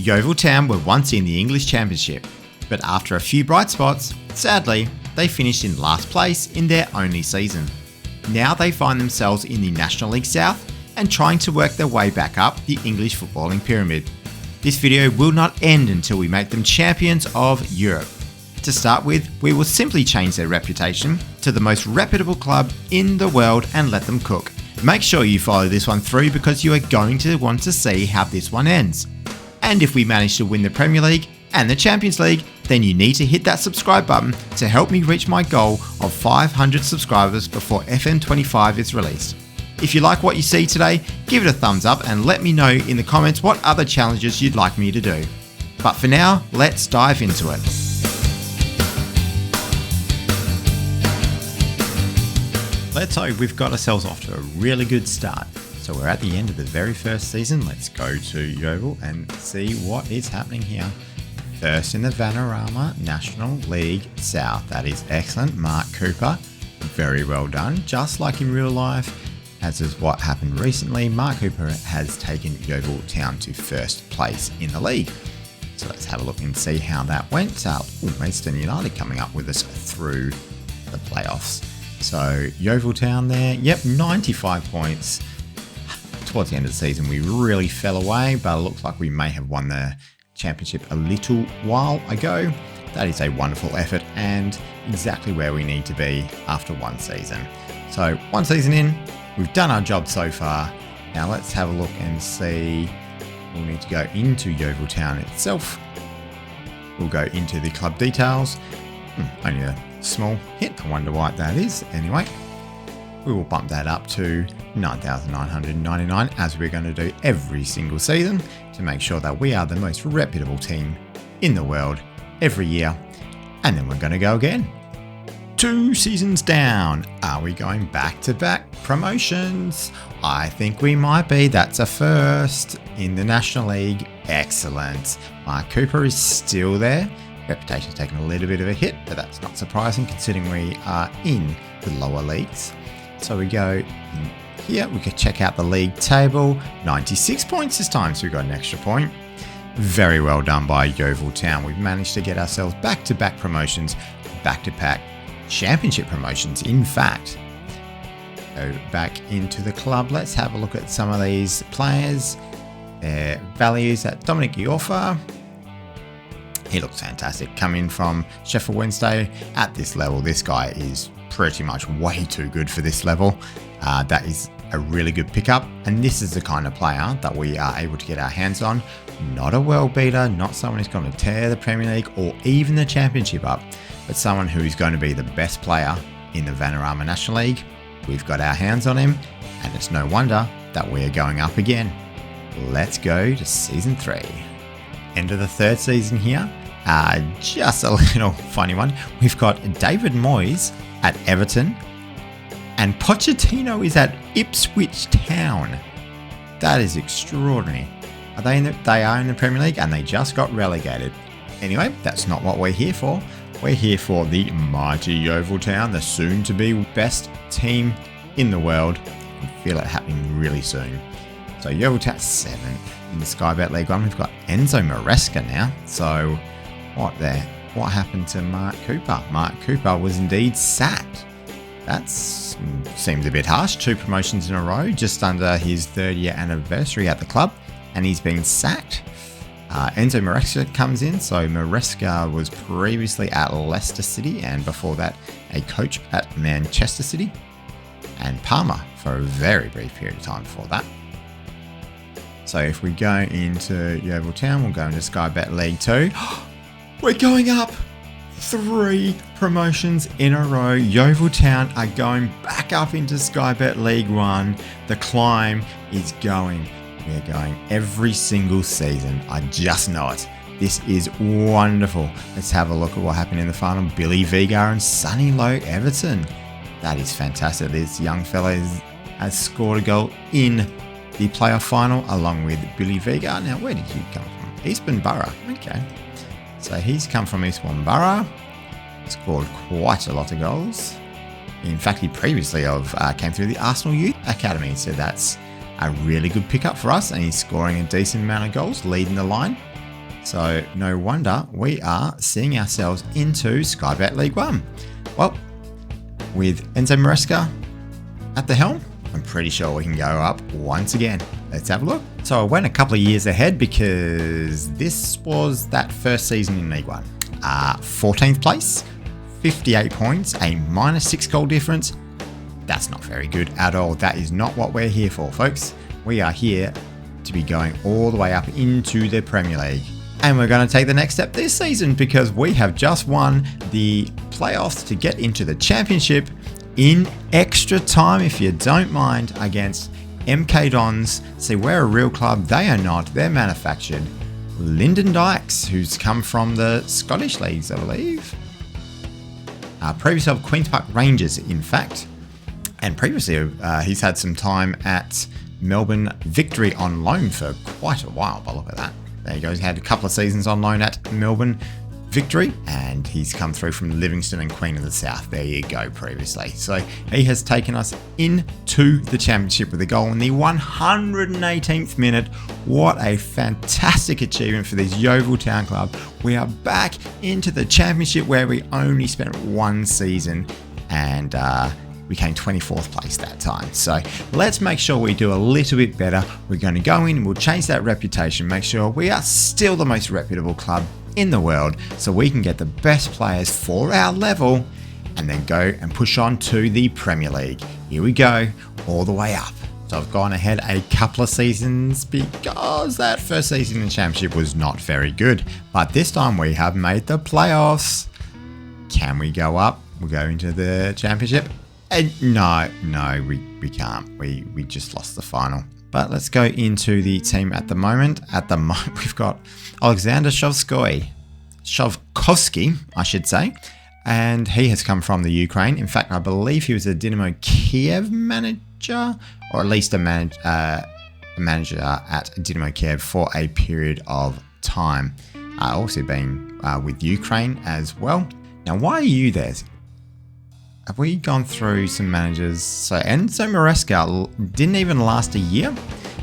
Yeovil Town were once in the English Championship, but after a few bright spots, sadly, they finished in last place in their only season. Now they find themselves in the National League South and trying to work their way back up the English footballing pyramid. This video will not end until we make them champions of Europe. To start with, we will simply change their reputation to the most reputable club in the world and let them cook. Make sure you follow this one through because you are going to want to see how this one ends. And if we manage to win the Premier League and the Champions League, then you need to hit that subscribe button to help me reach my goal of 500 subscribers before FM24 is released. If you like what you see today, give it a thumbs up and let me know in the comments what other challenges you'd like me to do. But for now, let's dive into it. Let's hope we've got ourselves off to a really good start. So we're at the end of the very first season. Let's go to Yeovil and see what is happening here. First in the Vanarama National League South. That is excellent. Mark Cooper, very well done. Just like in real life, as is what happened recently, Mark Cooper has taken Yeovil Town to first place in the league. So let's have a look and see how that went. Maidstone United coming up with us through the playoffs. So Yeovil Town there, 95 points. Towards the end of the season, we really fell away, but it looks like we may have won the championship a little while ago. That is a wonderful effort and exactly where we need to be after one season. So one season in, we've done our job so far. Now let's have a look and see. We'll need to go into Yeovil Town itself. We'll go into the club details. Only a small hit. I wonder why that is. Anyway, we will bump that up to 9,999 as we're going to do every single season to make sure that we are the most reputable team in the world every year. And then we're going to go again. 2 seasons down. Are we going back-to-back promotions? I think we might be. That's a first in the National League. Excellent. Mark Cooper is still there. Reputation's taken a little bit of a hit, but that's not surprising considering we are in the lower leagues. So we go in here, we can check out the league table. 96 points this time, so we got an extra point. Very well done by Yeovil Town. We've managed to get ourselves back-to-back promotions, back-to-back championship promotions, in fact. Go back into the club. Let's have a look at some of these players. Their values at Dominic Iorfa. He looks fantastic. Coming from Sheffield Wednesday at this level, this guy is pretty much way too good for this level. That is a really good pickup, and this is the kind of player that we are able to get our hands on. Not a world beater, not someone who's going to tear the Premier League or even the Championship up, but someone who is going to be the best player in the Vanarama National League. We've got our hands on him, and it's no wonder that we are going up again. Let's go to Season 3. End of the third season here. Just a little funny one. We've got David Moyes at Everton, and Pochettino is at Ipswich Town. That is extraordinary. They are in the Premier League and they just got relegated. Anyway, that's not what we're here for. We're here for the mighty Yeovil Town, the soon-to-be best team in the world. I can feel it happening really soon. So Yeovil Town 7th in the Sky Bet League 1. We've got Enzo Maresca now. So what happened to Mark Cooper? Mark Cooper was indeed sacked. That seems a bit harsh. 2 promotions in a row, just under his 3rd year anniversary at the club, and he's been sacked. Enzo Maresca comes in. So Maresca was previously at Leicester City, and before that, a coach at Manchester City, and Parma for a very brief period of time before that. So if we go into Yeovil Town, we'll go into Sky Bet League 2. We're going up 3 promotions in a row. Yeovil Town are going back up into Sky Bet League 1. The climb is going. We're going every single season. I just know it. This is wonderful. Let's have a look at what happened in the final. Billy Vigar and Sonny Lowe Everton. That is fantastic. This young fella has scored a goal in the playoff final along with Billy Vigar. Now, where did he come from? Eastbourne Borough. Okay. So he's come from Eastbourne Borough, scored quite a lot of goals. In fact, he previously came through the Arsenal Youth Academy, so that's a really good pickup for us, and he's scoring a decent amount of goals, leading the line. So no wonder we are seeing ourselves into Sky Bet League One. Well, with Enzo Maresca at the helm, I'm pretty sure we can go up once again. Let's have a look. So I went a couple of years ahead because this was that first season in League One. 14th place, 58 points, a -6 goal difference. That's not very good at all. That is not what we're here for, folks. We are here to be going all the way up into the Premier League. And we're going to take the next step this season because we have just won the playoffs to get into the championship in extra time, if you don't mind, against MK Dons. See, we're a real club. They are not. They're manufactured. Lyndon Dykes, who's come from the Scottish leagues, I believe. Previously of Queen's Park Rangers, in fact. And previously, he's had some time at Melbourne Victory on loan for quite a while, but look at that. There he goes. He had a couple of seasons on loan at Melbourne Victory, and he's come through from Livingston and Queen of the South. There you go, previously. So he has taken us into the championship with a goal in the 118th minute. What a fantastic achievement for this Yeovil Town club. We are back into the championship where we only spent one season and we came 24th place that time. So let's make sure we do a little bit better. We're going to go in and we'll change that reputation, make sure we are still the most reputable club in the world so we can get the best players for our level and then go and push on to the Premier League. Here we go, all the way up. So I've gone ahead a couple of seasons because that first season in the championship was not very good. But this time we have made the playoffs. Can we go up? We'll go into the championship. No, we can't. We just lost the final. But let's go into the team at the moment. At the moment, we've got Alexander Shovkovsky, I should say. And he has come from the Ukraine. In fact, I believe he was a Dynamo Kiev manager, or at least a manager at Dynamo Kiev for a period of time. Also been with Ukraine as well. Now, why are you there? Have we gone through some managers? So Enzo Maresca didn't even last a year.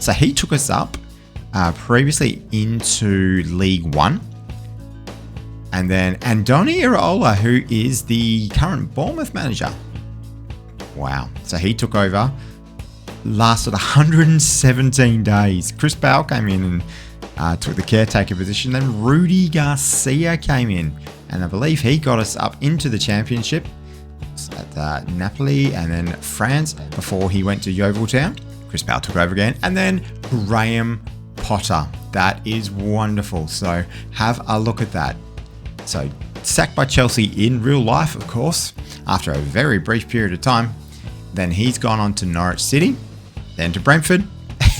So he took us up previously into League One. And then Andoni Iraola, who is the current Bournemouth manager. Wow. So he took over, lasted 117 days. Chris Bale came in and took the caretaker position. Then Rudy Garcia came in. And I believe he got us up into the championship at Napoli and then France before he went to Yeovil Town. Chris Bale took over again. And then Graham Potter. That is wonderful. So have a look at that. So sacked by Chelsea in real life, of course, after a very brief period of time. Then he's gone on to Norwich City, then to Brentford,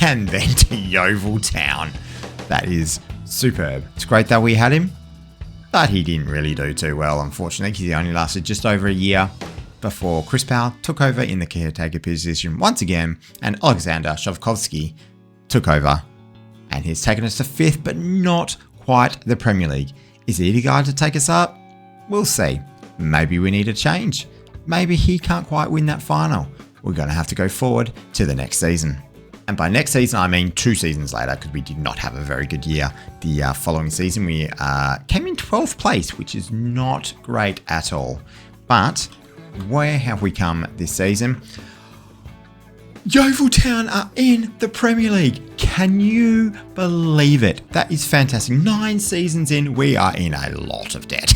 and then to Yeovil Town. That is superb. It's great that we had him, but he didn't really do too well, unfortunately, because he only lasted just over a year before Chris Powell took over in the caretaker position once again, and Alexander Shovkovsky took over, and he's taken us to 5th, but not quite the Premier League. Is he the guy to take us up? We'll see. Maybe we need a change. Maybe he can't quite win that final. We're going to have to go forward to the next season. And by next season, I mean 2 seasons later, because we did not have a very good year. The following season, we came in 12th place, which is not great at all. But where have we come this season? Yeovil Town are in the Premier League. Can you believe it? That is fantastic. 9 seasons in, we are in a lot of debt.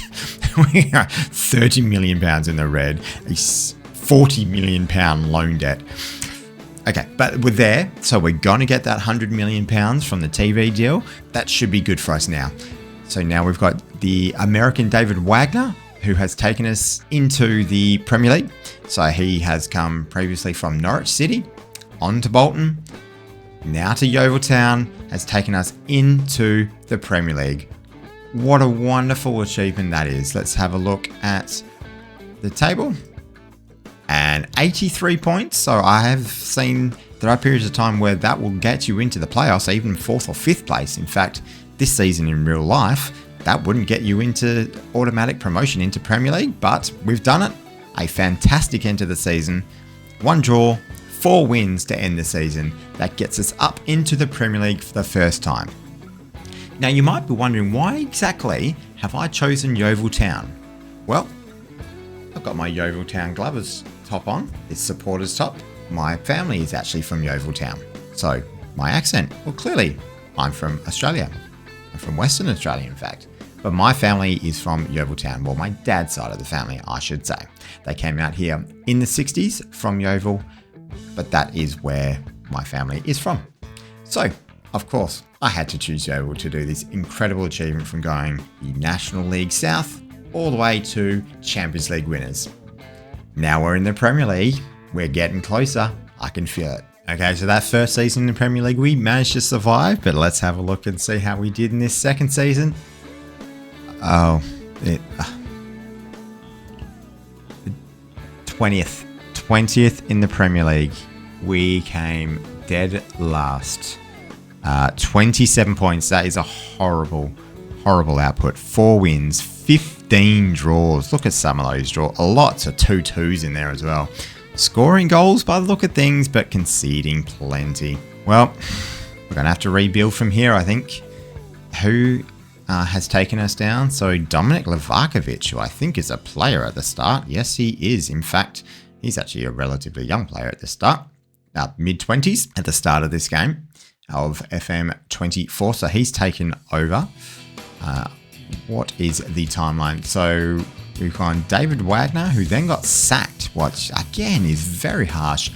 We are £30 million in the red, a £40 million loan debt. Okay, but we're there, so we're going to get that £100 million from the TV deal. That should be good for us now. So now we've got the American David Wagner, who has taken us into the Premier League. So he has come previously from Norwich City, on to Bolton, now to Yeovil Town, has taken us into the Premier League. What a wonderful achievement that is. Let's have a look at the table. And 83 points. So I have seen there are periods of time where that will get you into the playoffs, even 4th or 5th place. In fact, this season in real life, that wouldn't get you into automatic promotion into Premier League, but we've done it. A fantastic end to the season. 1 draw, 4 wins to end the season. That gets us up into the Premier League for the first time. Now you might be wondering, why exactly have I chosen Yeovil Town? Well, I've got my Yeovil Town Glovers top on, it's supporters top. My family is actually from Yeovil Town. So my accent, well clearly I'm from Australia. I'm from Western Australia in fact. But my family is from Yeovil Town. Well, my dad's side of the family, I should say. They came out here in the 60s from Yeovil, but that is where my family is from. So, of course, I had to choose Yeovil to do this incredible achievement from going the National League South all the way to Champions League winners. Now we're in the Premier League. We're getting closer. I can feel it. Okay, so that first season in the Premier League, we managed to survive, but let's have a look and see how we did in this second season. 20th in the Premier League. We came dead last. 27 points. That is a horrible output. 4 wins, 15 draws. Look at some of those draws. Lots of 2-2s in there as well. Scoring goals by the look of things, but conceding plenty. Well, we're going to have to rebuild from here, I think. Who has taken us down? So Dominic Livakovic, who I think is a player at the start. Yes, he is. In fact, he's actually a relatively young player at the start. Mid-20s at the start of this game of FM24. So he's taken over. What is the timeline? So we've gone David Wagner, who then got sacked, which again is very harsh.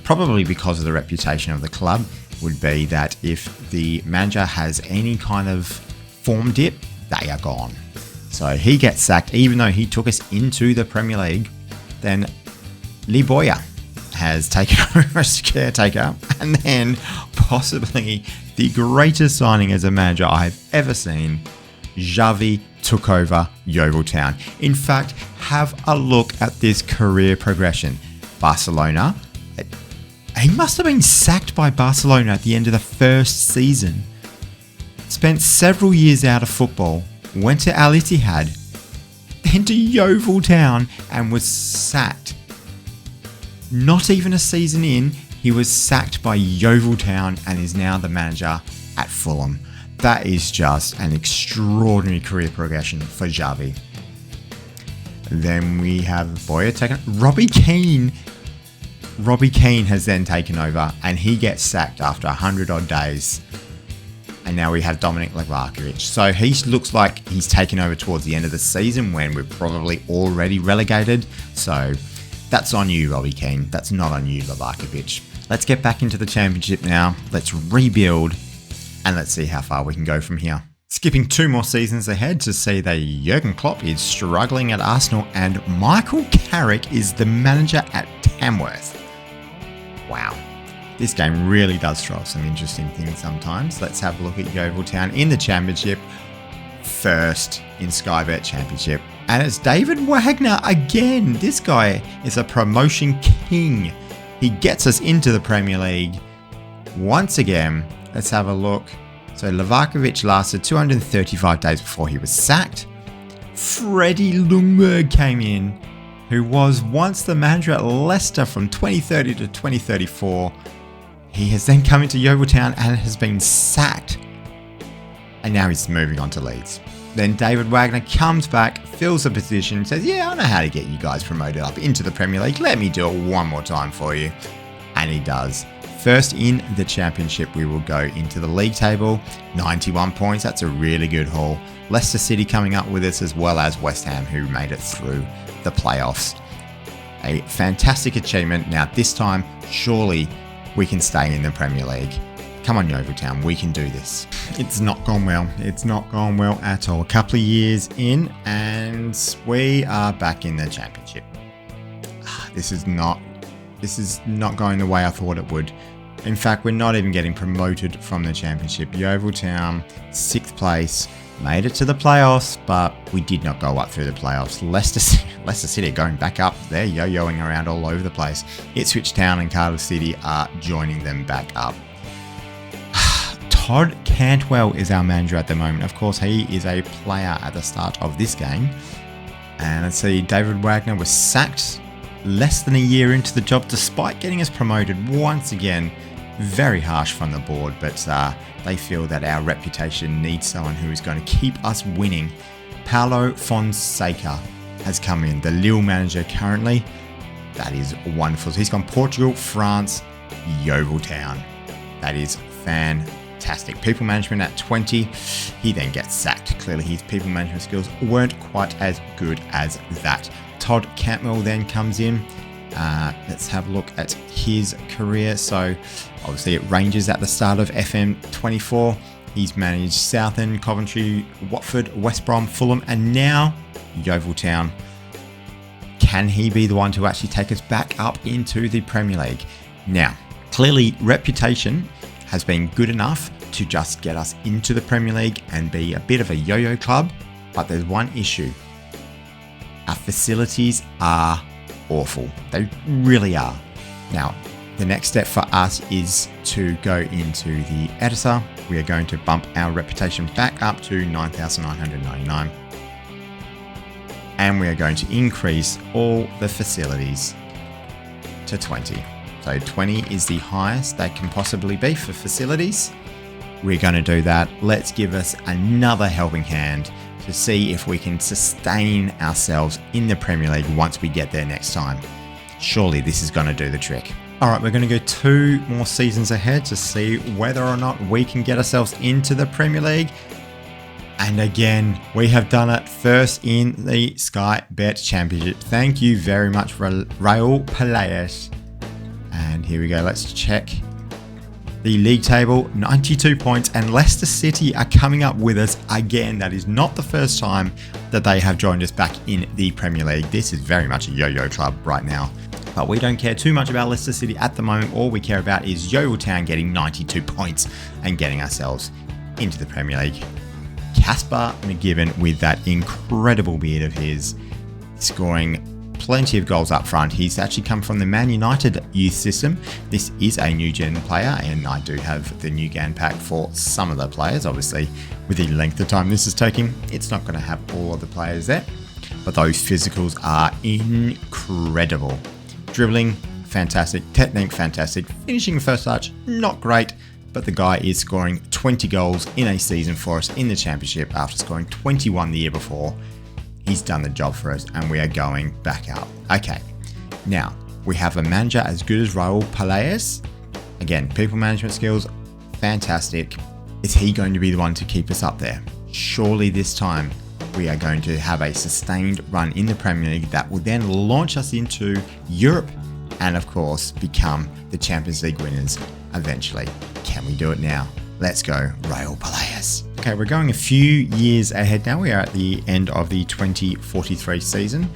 Probably because of the reputation of the club, would be that if the manager has any kind of form dip, they are gone. So he gets sacked, even though he took us into the Premier League. Then Lee Boyer has taken over as caretaker, and then possibly the greatest signing as a manager I've ever seen, Xavi took over Yeovil Town. In fact, have a look at this career progression. Barcelona, he must have been sacked by Barcelona at the end of the first season. Spent several years out of football, went to Al Ittihad, then to Yeovil Town, and was sacked. Not even a season in, he was sacked by Yeovil Town and is now the manager at Fulham. That is just an extraordinary career progression for Xavi. Then we have Boyer taken. Robbie Keane has then taken over, and he gets sacked after 100 odd days. And now we have Dominic Livakovic. So he looks like he's taken over towards the end of the season when we're probably already relegated. So that's on you, Robbie Keane. That's not on you, Livakovic. Let's get back into the championship now. Let's rebuild, and let's see how far we can go from here. Skipping 2 more seasons ahead to see that Jurgen Klopp is struggling at Arsenal and Michael Carrick is the manager at Tamworth. Wow. This game really does throw some interesting things sometimes. Let's have a look at Yeovil Town in the championship. First in Sky Bet Championship. And it's David Wagner again. This guy is a promotion king. He gets us into the Premier League. Once again, let's have a look. So Livakovic lasted 235 days before he was sacked. Freddie Ljungberg came in, who was once the manager at Leicester from 2030 to 2034. He has then come into Yeovil Town and has been sacked. And now he's moving on to Leeds. Then David Wagner comes back, fills the position, and says, yeah, I know how to get you guys promoted up into the Premier League. Let me do it one more time for you. And he does. First in the championship, we will go into the league table. 91 points. That's a really good haul. Leicester City coming up with us, as well as West Ham, who made it through the playoffs. A fantastic achievement. Now, this time, surely we can stay in the Premier League. Come on, Yeovil Town, we can do this. It's not gone well. It's not gone well at all. A couple of years in, and we are back in the championship. This is not going the way I thought it would. In fact, we're not even getting promoted from the championship. Yeovil Town, 6th place, made it to the playoffs, but we did not go up through the playoffs. Leicester City going back up. They're yo-yoing around all over the place. Ipswich Town and Cardiff City are joining them back up. Todd Cantwell is our manager at the moment. Of course, he is a player at the start of this game. And let's see, David Wagner was sacked less than a year into the job, despite getting us promoted once again. very harsh from the board, but they feel that our reputation needs someone who is going to keep us winning. Paulo Fonseca has come in, the Lille manager currently. That is wonderful. So he's gone Portugal, France, Yeovil Town. That is fantastic. People management at 20. He then gets sacked. Clearly his people management skills weren't quite as good as that. Todd Campbell then comes in. Let's have a look at his career. So obviously it ranges at the start of FM24. He's managed Southend, Coventry, Watford, West Brom, Fulham, and now Yeovil Town. Can he be the one to actually take us back up into the Premier League? Now, clearly reputation has been good enough to just get us into the Premier League and be a bit of a yo-yo club, but there's one issue. Our facilities are awful. They really are. Now, the next step for us is to go into the editor. We are going to bump our reputation back up to 9,999. And we are going to increase all the facilities to 20. So 20 is the highest they can possibly be for facilities. We're going to do that. Let's give us another helping hand to see if we can sustain ourselves in the Premier League once we get there next time. Surely this is going to do the trick. All right, we're going to go 2 more seasons ahead to see whether or not we can get ourselves into the Premier League. And again, we have done it first in the Sky Bet Championship. Thank you very much, Raul Palacios. And here we go. Let's check the league table. 92 points, and Leicester City are coming up with us again. That is not the first time that they have joined us back in the Premier League. This is very much a yo-yo club right now. But we don't care too much about Leicester City at the moment. All we care about is Yeovil Town getting 92 points and getting ourselves into the Premier League. Casper McGibbon with that incredible beard of his, scoring plenty of goals up front. He's actually come from the Man United youth system. This is a new gen player, and I do have the new GAN pack for some of the players. Obviously, with the length of time this is taking, it's not going to have all of the players there, but those physicals are incredible. Dribbling, fantastic. Technique, fantastic. Finishing first touch, not great. But the guy is scoring 20 goals in a season for us in the Championship after scoring 21 the year before. He's done the job for us, and we are going back up. Okay, now we have a manager as good as Raul Palacios. Again, people management skills, fantastic. Is he going to be the one to keep us up there? Surely this time we are going to have a sustained run in the Premier League that will then launch us into Europe and, of course, become the Champions League winners eventually. Can we do it now? Let's go, Raul Palacios. Okay, we're going a few years ahead now. We are at the end of the 2043 season.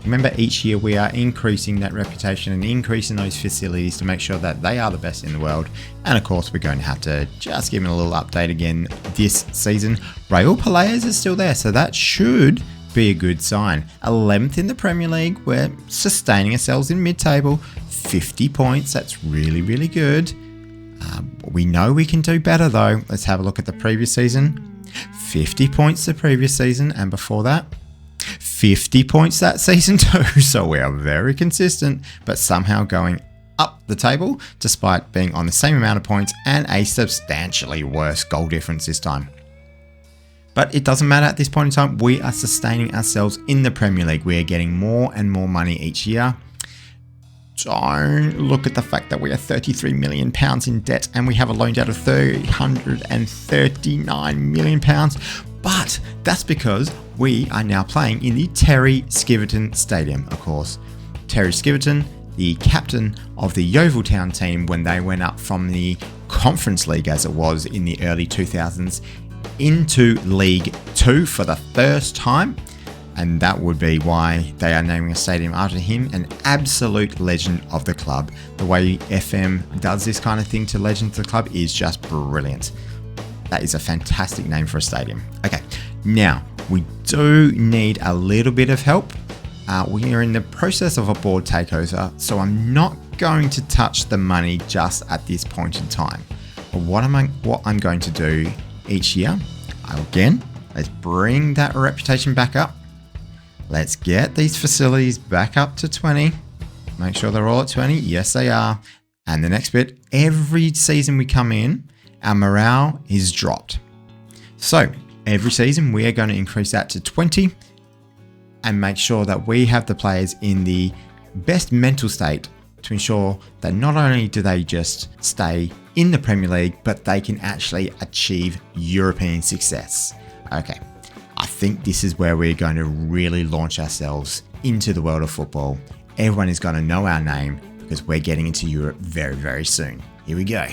Remember, each year we are increasing that reputation and increasing those facilities to make sure that they are the best in the world. And of course, we're going to have to just give him a little update again this season. Raul Palacios is still there, so that should be a good sign. 11th in the Premier League. We're sustaining ourselves in mid-table. 50 points. That's really, really good. We know we can do better though. Let's have a look at the previous season. 50 points the previous season, and before that, 50 points that season too. So we are very consistent, but somehow going up the table despite being on the same amount of points and a substantially worse goal difference this time. But it doesn't matter at this point in time. We are sustaining ourselves in the Premier League. We are getting more and more money each year. Don't look at the fact that we are £33 million in debt and we have a loan debt of £339 million. But that's because we are now playing in the Terry Skiverton Stadium, of course. Terry Skiverton, the captain of the Yeovil Town team when they went up from the Conference League, as it was in the early 2000s, into League 2 for the first time. And that would be why they are naming a stadium after him, an absolute legend of the club. The way FM does this kind of thing to legends of the club is just brilliant. That is a fantastic name for a stadium. Okay, now we do need a little bit of help. We are in the process of a board takeover, so I'm not going to touch the money just at this point in time. But what I'm going to do each year, again, let's bring that reputation back up. Let's get these facilities back up to 20. Make sure they're all at 20. Yes, they are. And the next bit, every season we come in, our morale is dropped. So every season we are going to increase that to 20 and make sure that we have the players in the best mental state to ensure that not only do they just stay in the Premier League, but they can actually achieve European success. Okay, I think this is where we're going to really launch ourselves into the world of football. Everyone is going to know our name because we're getting into Europe very, very soon. Here we go.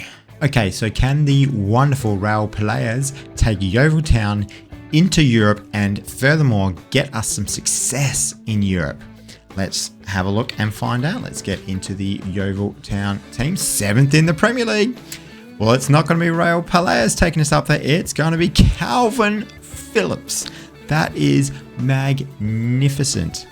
Okay, so can the wonderful Rail players take Yeovil Town into Europe and furthermore get us some success in Europe? Let's have a look and find out. Let's get into the Yeovil Town team, 7th in the Premier League. Well, it's not going to be Rail players taking us up there. It's going to be Calvin Phillips. That is magnificent.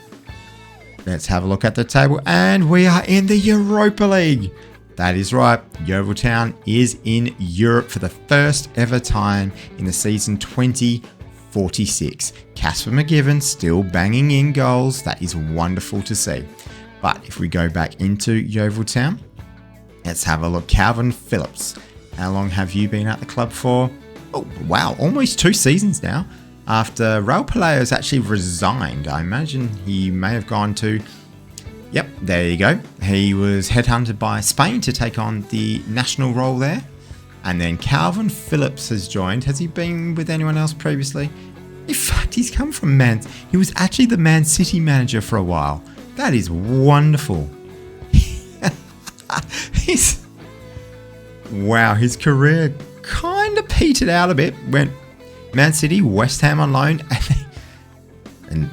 Let's have a look at the table, and we are in the Europa League. That is right, Yeovil Town is in Europe for the first ever time in the season 2046. Casper McGivern still banging in goals. That is wonderful to see. But if we go back into Yeovil Town, let's have a look. Calvin Phillips, how long have you been at the club for? Oh, wow, almost 2 seasons now. After Raul Pelayo's actually resigned, I imagine he may have gone to... Yep, there you go. He was headhunted by Spain to take on the national role there. And then Calvin Phillips has joined. Has he been with anyone else previously? In fact, he's come from he was actually the Man City manager for a while. That is wonderful. Wow, his career kind of petered out a bit. Went Man City, West Ham on loan, and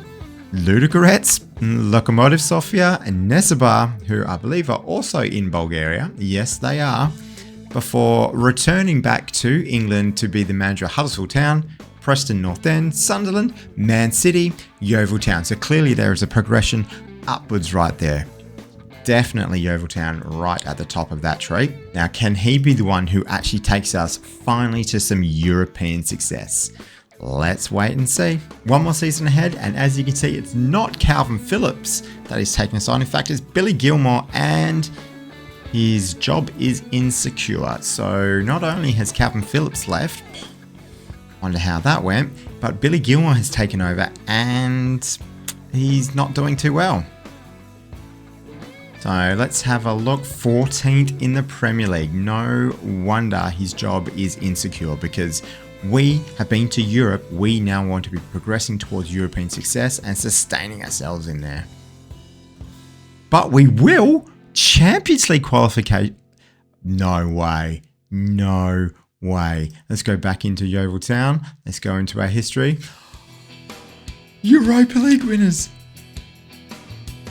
Ludogorets, Lokomotiv Sofia, and Nesebar, who I believe are also in Bulgaria. Yes, they are. Before returning back to England to be the manager of Huddersfield Town, Preston North End, Sunderland, Man City, Yeovil Town. So clearly there is a progression upwards right there. Definitely Yeovil Town right at the top of that tree. Now, can he be the one who actually takes us finally to some European success? Let's wait and see. One more season ahead, and as you can see, it's not Calvin Phillips that is taking us on. In fact, it's Billy Gilmore, and his job is insecure. So not only has Calvin Phillips left, wonder how that went, but Billy Gilmore has taken over, and he's not doing too well. So let's have a look. 14th in the Premier League. No wonder his job is insecure, because we have been to Europe. We now want to be progressing towards European success and sustaining ourselves in there. But we will. Champions League qualification. No way. No way. Let's go back into Yeovil Town. Let's go into our history. Europa League winners.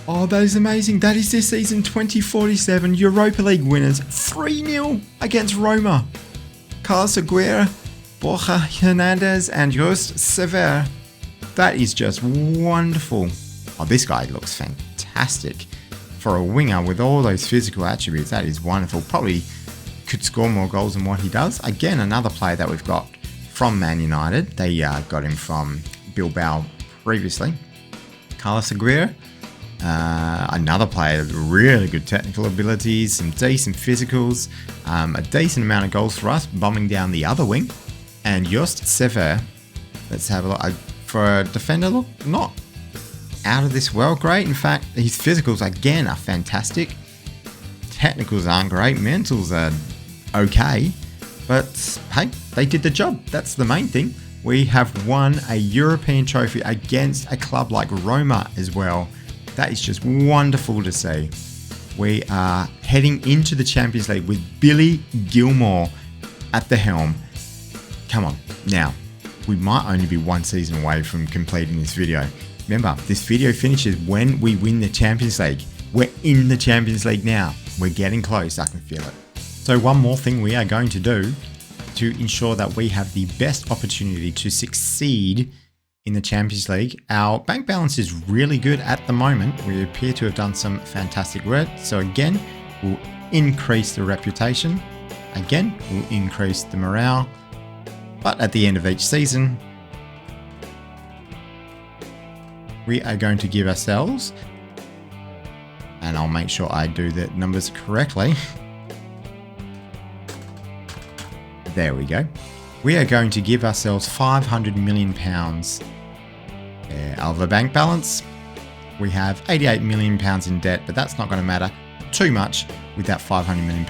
Oh, that is amazing. That is this season 2047 Europa League winners. 3-0 against Roma. Carlos Aguirre, Borja Hernandez, and Just Sever. That is just wonderful. Oh, this guy looks fantastic. For a winger with all those physical attributes, that is wonderful. Probably could score more goals than what he does. Again, another player that we've got from Man United. They got him from Bilbao previously. Carlos Aguirre. Another player with really good technical abilities, some decent physicals, a decent amount of goals for us, bombing down the other wing. And Just Sever, let's have a look. For a defender, look, not out of this world great. In fact, his physicals again are fantastic. Technicals aren't great, mentals are okay, but hey, they did the job. That's the main thing. We have won a European trophy against a club like Roma as well. That is just wonderful to see. We are heading into the Champions League with Billy Gilmore at the helm. Come on. Now, we might only be 1 season away from completing this video. Remember, this video finishes when we win the Champions League. We're in the Champions League now. We're getting close. I can feel it. So one more thing we are going to do to ensure that we have the best opportunity to succeed in the Champions League. Our bank balance is really good at the moment. We appear to have done some fantastic work. So again, we'll increase the reputation. Again, we'll increase the morale. But at the end of each season, we are going to give ourselves, and I'll make sure I do the numbers correctly, There we go. We are going to give ourselves £500 million of a bank balance. We have £88 million in debt, but that's not going to matter too much with that £500 million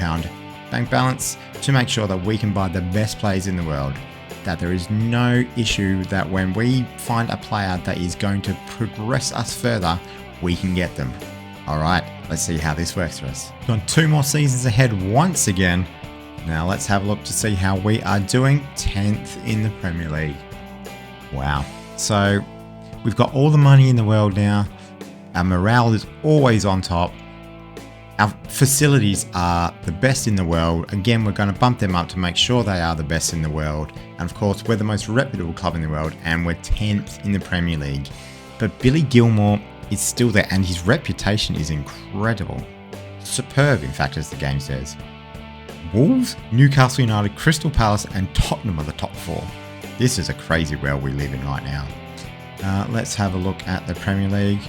bank balance to make sure that we can buy the best players in the world. That there is no issue that when we find a player that is going to progress us further, we can get them. Alright, let's see how this works for us. Got 2 more seasons ahead once again. Now let's have a look to see how we are doing. 10th in the Premier League. Wow. So we've got all the money in the world now. Our morale is always on top. Our facilities are the best in the world. Again, we're going to bump them up to make sure they are the best in the world. And of course, we're the most reputable club in the world and we're 10th in the Premier League. But Billy Gilmour is still there and his reputation is incredible. Superb, in fact, as the game says. Wolves, Newcastle United, Crystal Palace and Tottenham are the top 4. This is a crazy world we live in right now. Let's have a look at the Premier League.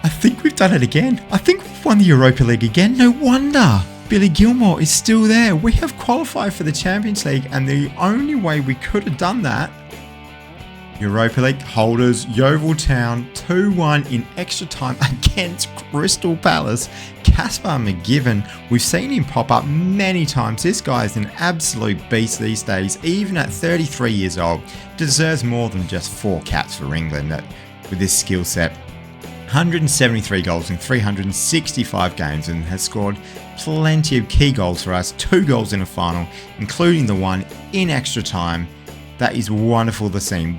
I think we've done it again. I think we've won the Europa League again. No wonder. Billy Gilmour is still there. We have qualified for the Champions League and the only way we could have done that, Europa League holders Yeovil Town 2-1 in extra time against Crystal Palace. Casper McGivern, we've seen him pop up many times. This guy is an absolute beast these days, even at 33 years old. Deserves more than just 4 caps for England with this skill set. 173 goals in 365 games and has scored plenty of key goals for us. 2 goals in a final, including the one in extra time. That is wonderful to see.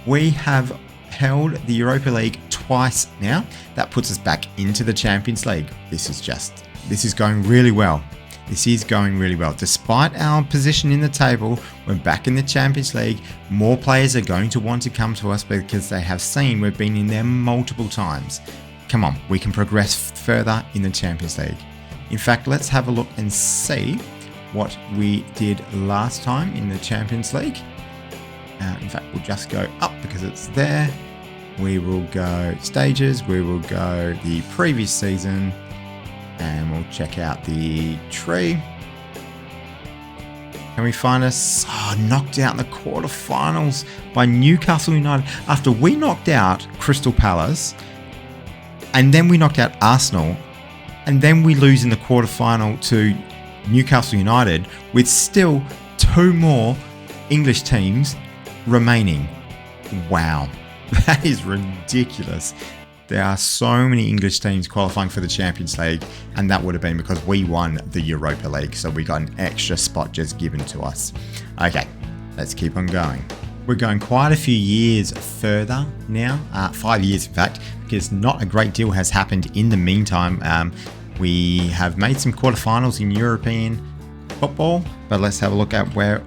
We have held the Europa League twice now. That puts us back into the Champions League. This is going really well. This is going really well. Despite our position in the table, we're back in the Champions League. More players are going to want to come to us because they have seen we've been in there multiple times. Come on, we can progress further in the Champions League. In fact, let's have a look and see what we did last time in the Champions League. In fact, we'll just go up because it's there. We will go stages. We will go the previous season. And we'll check out the tree. Can we find us knocked out in the quarterfinals by Newcastle United after we knocked out Crystal Palace and then we knocked out Arsenal and then we lose in the quarterfinal to Newcastle United with still 2 more English teams remaining. Wow, that is ridiculous. There are so many English teams qualifying for the Champions League, and that would have been because we won the Europa League, so we got an extra spot just given to us. Okay, let's keep on going. We're going quite a few years further now, 5 years in fact, because not a great deal has happened in the meantime. We have made some quarterfinals in European football, but let's have a look at where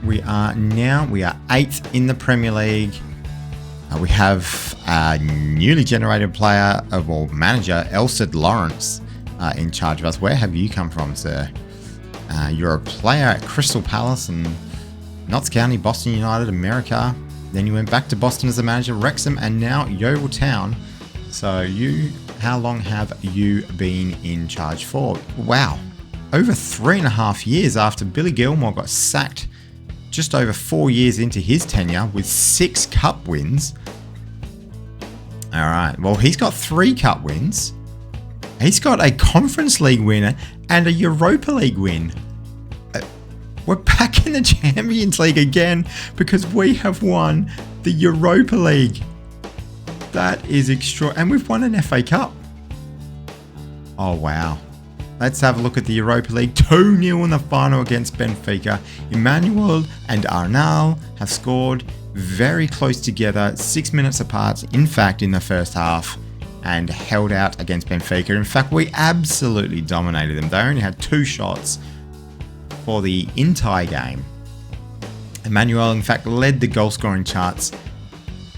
we are now. We are 8th in the Premier League. We have a newly generated player or manager, Elsid Lawrence, in charge of us. Where have you come from, sir? You're a player at Crystal Palace and Notts County, Boston United, America. Then you went back to Boston as a manager, Wrexham, and now Yeovil Town. So how long have you been in charge for? Wow, over 3.5 years after Billy Gilmour got sacked. Just over 4 years into his tenure with 6 cup wins. All right, well, he's got 3 cup wins. He's got a Conference League winner and a Europa League win. We're back in the Champions League again because we have won the Europa League. That is extra, and we've won an FA Cup. Oh, wow. Let's have a look at the Europa League. 2-0 in the final against Benfica. Emmanuel and Arnal have scored very close together, 6 minutes apart, in fact, in the first half, and held out against Benfica. In fact, we absolutely dominated them. They only had 2 shots for the entire game. Emmanuel, in fact, led the goal scoring charts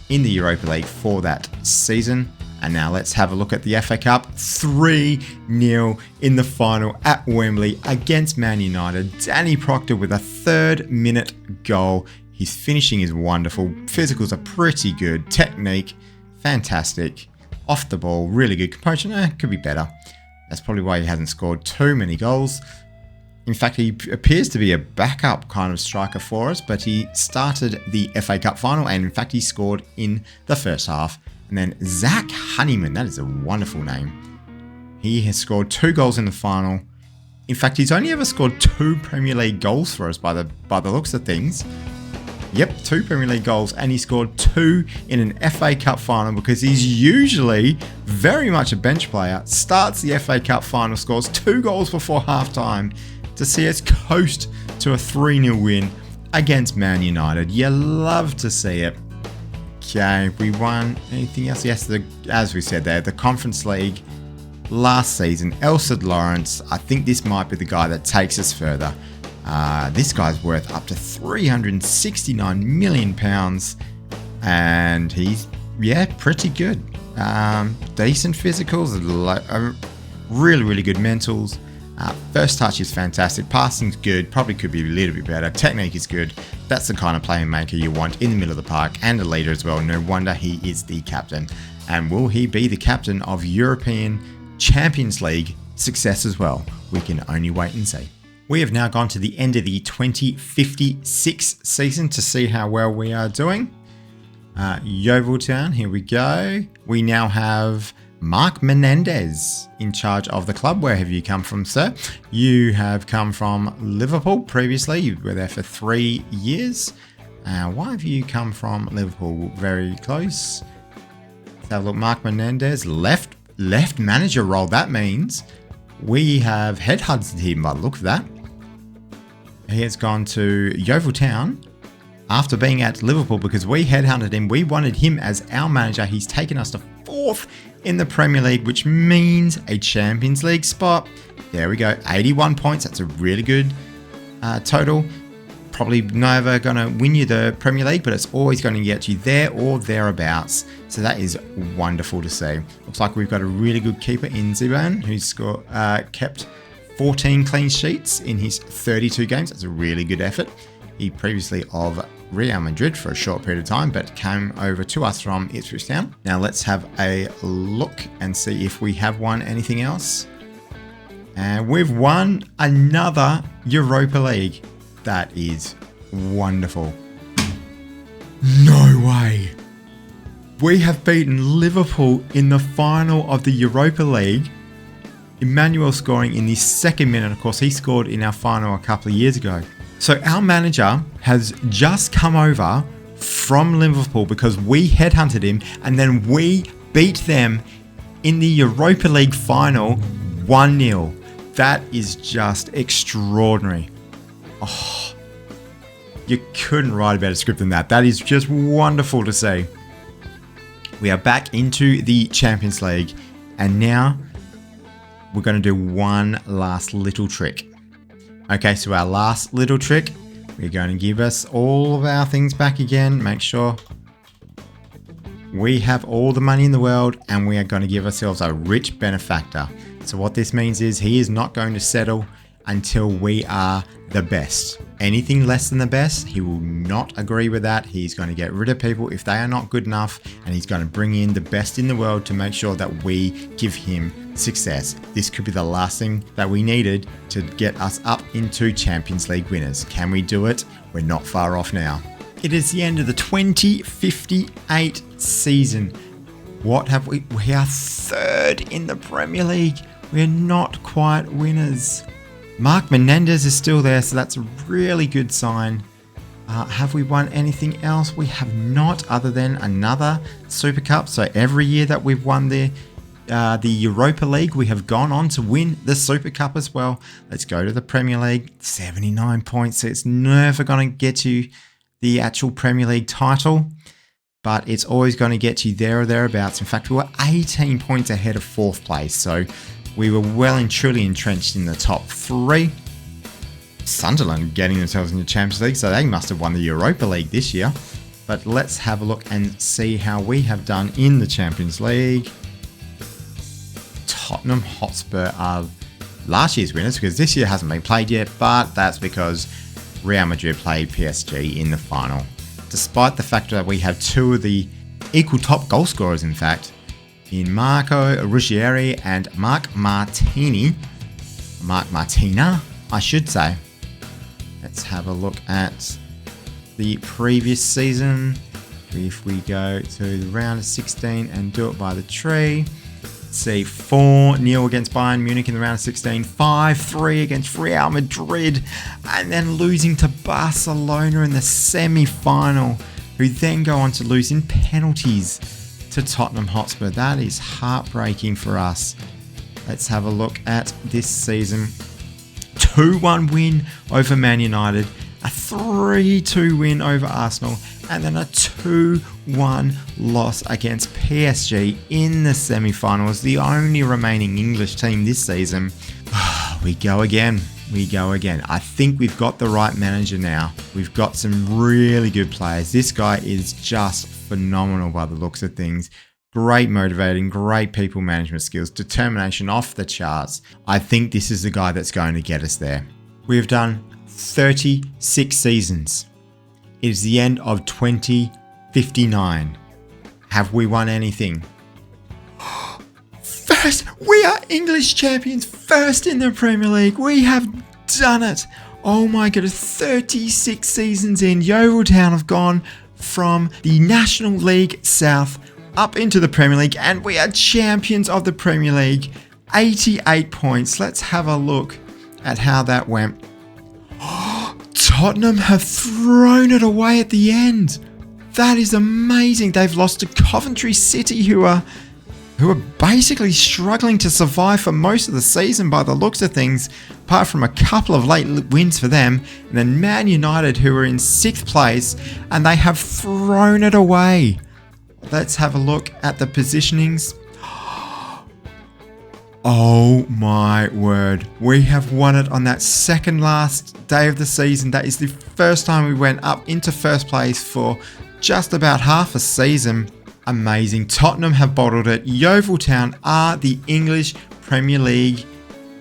in the Europa League for that season. And now let's have a look at the FA Cup. 3-0 in the final at Wembley against Man United. Danny Proctor with a 3rd minute goal. His finishing is wonderful. Physicals are pretty good. Technique, fantastic. Off the ball, really good. Composure, could be better. That's probably why he hasn't scored too many goals. In fact, he appears to be a backup kind of striker for us, but he started the FA Cup final, and in fact, he scored in the first half. And then Zach Honeyman, that is a wonderful name. He has scored 2 goals in the final. In fact, he's only ever scored 2 Premier League goals for us by the looks of things. Yep, 2 Premier League goals, and he scored 2 in an FA Cup final because he's usually very much a bench player. Starts the FA Cup final, scores 2 goals before halftime to see us coast to a 3-0 win against Man United. You love to see it. Okay, we won anything else? Yes, as we said there, the Conference League last season. Elsid Lawrence, I think this might be the guy that takes us further. This guy's worth up to £369 million, and he's, pretty good. Decent physicals, really good mentals. First touch is fantastic. Passing's good. Probably could be a little bit better. Technique is good. That's the kind of playmaker you want in the middle of the park, and a leader as well. No wonder he is the captain. And will he be the captain of European Champions League success as well? We can only wait and see. We have now gone to the end of the 2056 season to see how well we are doing. Yeovil Town, here we go. We now have Mark Menendez in charge of the club. Where have you come from, sir? You have come from Liverpool previously. You were there for 3 years. Why have you come from Liverpool? Very close. Let's have a look. Mark Menendez, left manager role. That means we have headhunted him by the look of that. He has gone to Yeovil Town after being at Liverpool because we headhunted him. We wanted him as our manager. He's taken us to 4th in the Premier League, which means a Champions League spot. There we go. 81 points. That's a really good total. Probably never going to win you the Premier League, but it's always going to get you there or thereabouts. So that is wonderful to see. Looks like we've got a really good keeper in Ziban, who's kept 14 clean sheets in his 32 games. That's a really good effort. He previously of Real Madrid for a short period of time, but came over to us from Ipswich Town. Now let's have a look and see if we have won anything else. And we've won another Europa League. That is wonderful. No way. We have beaten Liverpool in the final of the Europa League. Emmanuel scoring in the 2nd minute. Of course, he scored in our final a couple of years ago. So our manager has just come over from Liverpool because we headhunted him, and then we beat them in the Europa League final 1-0. That is just extraordinary. Oh, you couldn't write a better script than that. That is just wonderful to see. We are back into the Champions League, and now we're going to do one last little trick. Okay, so our last little trick, we're going to give us all of our things back again. Make sure we have all the money in the world, and we are going to give ourselves a rich benefactor. So what this means is he is not going to settle until we are the best. Anything less than the best, he will not agree with that. He's going to get rid of people if they are not good enough, and he's going to bring in the best in the world to make sure that we give him success. This could be the last thing that we needed to get us up into Champions League winners. Can we do it? We're not far off now. It is the end of the 2058 season. What have we? We are 3rd in the Premier League. We're not quite winners. Mark Menendez is still there, so that's a really good sign. Have we won anything else? We have not, other than another Super Cup. So every year that we've won the Europa League, we have gone on to win the Super Cup as well. Let's go to the Premier League. 79 points. So it's never going to get you the actual Premier League title, but it's always going to get you there or thereabouts. In fact, we were 18 points ahead of 4th place. So we were well and truly entrenched in the top 3. Sunderland getting themselves in the Champions League, so they must have won the Europa League this year. But let's have a look and see how we have done in the Champions League. Tottenham Hotspur are last year's winners because this year hasn't been played yet, but that's because Real Madrid played PSG in the final. Despite the fact that we have 2 of the equal top goal scorers, in fact, in Marco Ruggieri and Mark Martina. I should say. Let's have a look at the previous season. If we go to the round of 16 and do it by the tree, let's see, 4-0 against Bayern Munich in the round of 16, 5-3 against Real Madrid, and then losing to Barcelona in the semi-final, who then go on to lose in penalties to Tottenham Hotspur. That is heartbreaking for us. Let's have a look at this season. 2-1 win over Man United, a 3-2 win over Arsenal, and then a 2-1 loss against PSG in the semi-finals, the only remaining English team this season. We go again. I think we've got the right manager now. We've got some really good players. This guy is just phenomenal by the looks of things. Great motivating, great people management skills, determination off the charts. I think this is the guy that's going to get us there. We have done 36 seasons. It is the end of 2059. Have we won anything? First, we are English champions, first in the Premier League. We have done it. Oh my goodness, 36 seasons in. Yeovil Town have gone from the National League South up into the Premier League, and we are champions of the Premier League. 88 points. Let's have a look at how that went. Tottenham have thrown it away at the end. That is amazing. They've lost to Coventry City, who are basically struggling to survive for most of the season by the looks of things, apart from a couple of late wins for them. And then Man United, who are in 6th place, and they have thrown it away. Let's have a look at the positionings. Oh my word. We have won it on that second last day of the season. That is the first time we went up into first place for just about half a season. Amazing. Tottenham have bottled it. Yeovil Town are the English Premier League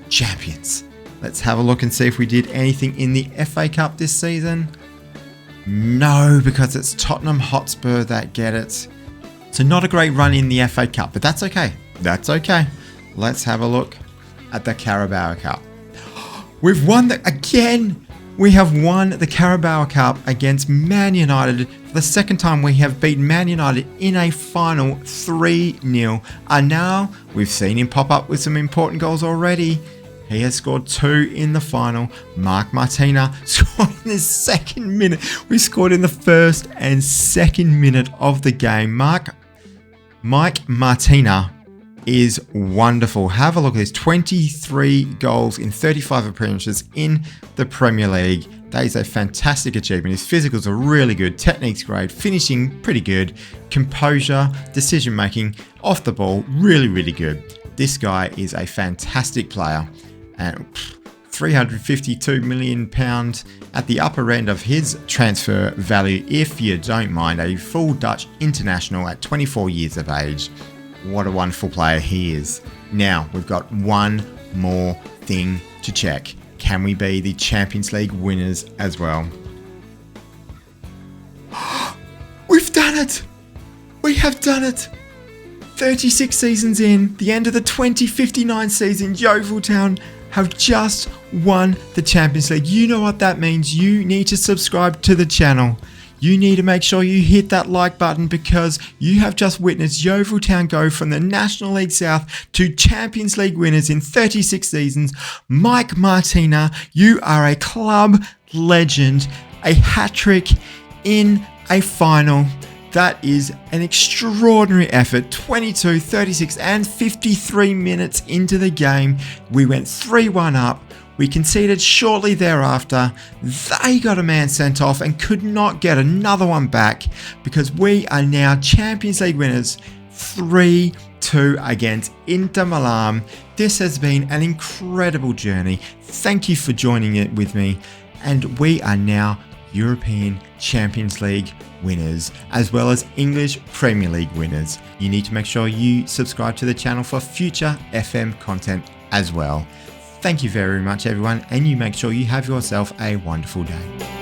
champions. Let's have a look and see if we did anything in the FA Cup this season. No, because it's Tottenham Hotspur that get it. So not a great run in the FA Cup, but that's okay. That's okay. Let's have a look at the Carabao Cup. We've won again. We have won the Carabao Cup against Man United. For the second time, we have beaten Man United in a final 3-0. And now we've seen him pop up with some important goals already. He has scored 2 in the final. Mark Martina scored in the second minute. We scored in the first and second minute of the game. Mike Martina is wonderful. Have a look at this. 23 goals in 35 appearances in the Premier League. That is a fantastic achievement. His physicals are really good. Technique's great. Finishing pretty good. Composure, decision making, off the ball, really, really good. This guy is a fantastic player. And £352 million at the upper end of his transfer value, if you don't mind. A full Dutch international at 24 years of age. What a wonderful player he is. Now, we've got one more thing to check. Can we be the Champions League winners as well? We've done it! We have done it! 36 seasons in, the end of the 2059 season, Yeovil Town have just won the Champions League. You know what that means. You need to subscribe to the channel. You need to make sure you hit that like button, because you have just witnessed Yeovil Town go from the National League South to Champions League winners in 36 seasons. Mike Martina, you are a club legend, a hat-trick in a final. That is an extraordinary effort. 22, 36 and 53 minutes into the game, we went 3-1 up. We conceded shortly thereafter. They got a man sent off and could not get another one back, because we are now Champions League winners 3-2 against Inter Milan. This has been an incredible journey. Thank you for joining it with me. And we are now European Champions League winners, as well as English Premier League winners. You need to make sure you subscribe to the channel for future FM content as well. Thank you very much, everyone, and you make sure you have yourself a wonderful day.